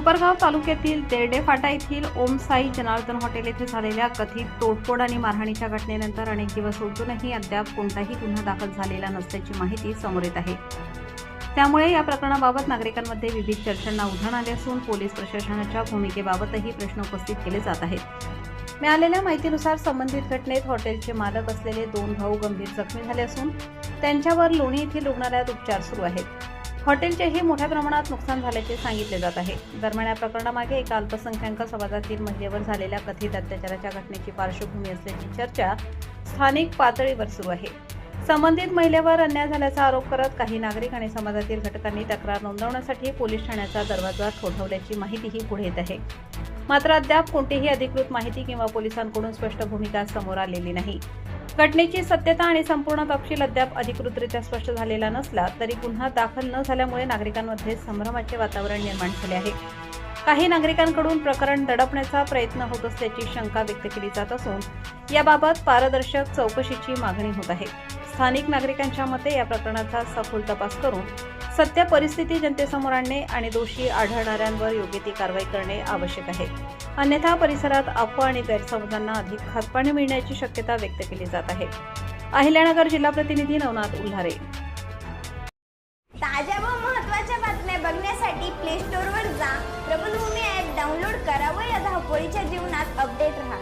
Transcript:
कोपरगाव तालुक्यातील देरडे फाटा येथील ओम साई जनार्दन हॉटेल येथे झालेल्या कथित तोडफोड आणि मारहाणीच्या घटनेनंतर अनेक दिवस उलटूनही अद्याप कोणताही गुन्हा दाखल झालेला नसल्याची माहिती समोर येत आहे। त्यामुळे या प्रकरणाबाबत नागरिकांमध्ये विविध चर्चांना उधाण आले असून पोलीस प्रशासनाच्या भूमिकेबाबतही प्रश्न उपस्थित केले जात आहेत। मिळालेल्या माहितीनुसार संबंधित घटनेत हॉटेलचे मालक असलेले 2 भाऊ गंभीर जखमी झाले असून त्यांच्यावर लोणी येथील रुग्णालयात उपचार सुरू आहेत। हॉटेलचेही मोठ्या प्रमाणात नुकसान झाल्याचे सांगितले जात आहे। दरम्यान या प्रकरणामागे एका अल्पसंख्याक समाजातील महिलेवर झालेल्या कथित अत्याचाराच्या घटनेची पार्श्वभूमी असल्याची चर्चा स्थानिक पातळीवर सुरू आहे। संबंधित महिलेवर अन्याय झाल्याचा आरोप करत काही नागरिक आणि समाजातील घटकांनी तक्रार नोंदवण्यासाठी पोलीस ठाण्याचा दरवाजा ठोठावल्याची माहितीही पुढे येत आहे। मात्र अद्याप कोणतीही अधिकृत माहिती किंवा पोलिसांकडून स्पष्ट भूमिका समोर आलेली नाही। घटनेची सत्यता आणि संपूर्ण तपशील अद्याप अधिकृतरित्या स्पष्ट झालेला नसला तरी गुन्हा दाखल न झाल्यामुळे नागरिकांमध्ये संभ्रमाचे वातावरण निर्माण झाले आहे। काही नागरिकांकडून प्रकरण दडपण्याचा प्रयत्न होत असल्याची शंका व्यक्त केली जात असून याबाबत पारदर्शक चौकशीची मागणी होत आहे। स्थानिक नागरिकांच्या मते या प्रकरणाचा सखोल तपास करून सत्य परिस्थिती जनतेसमोर आणणे आणि दोषी आढळणाऱ्यांवर योग्य ती कारवाई करणे आवश्यक आहे। अन्यथा परिसरात अफवा आणि गैरसमजांना अधिक खतपाणी मिळण्याची शक्यता व्यक्त केली जात आहे। अहिल्यानगर जिल्हा प्रतिनिधी नवनाथ उल्हारे। ताज्या व महत्त्वाच्या बातम्या बघण्यासाठी प्ले स्टोअरवर जा, प्रबलभूमी ॲप डाउनलोड करा व या धावपळीच्या जीवनात अपडेट रहा।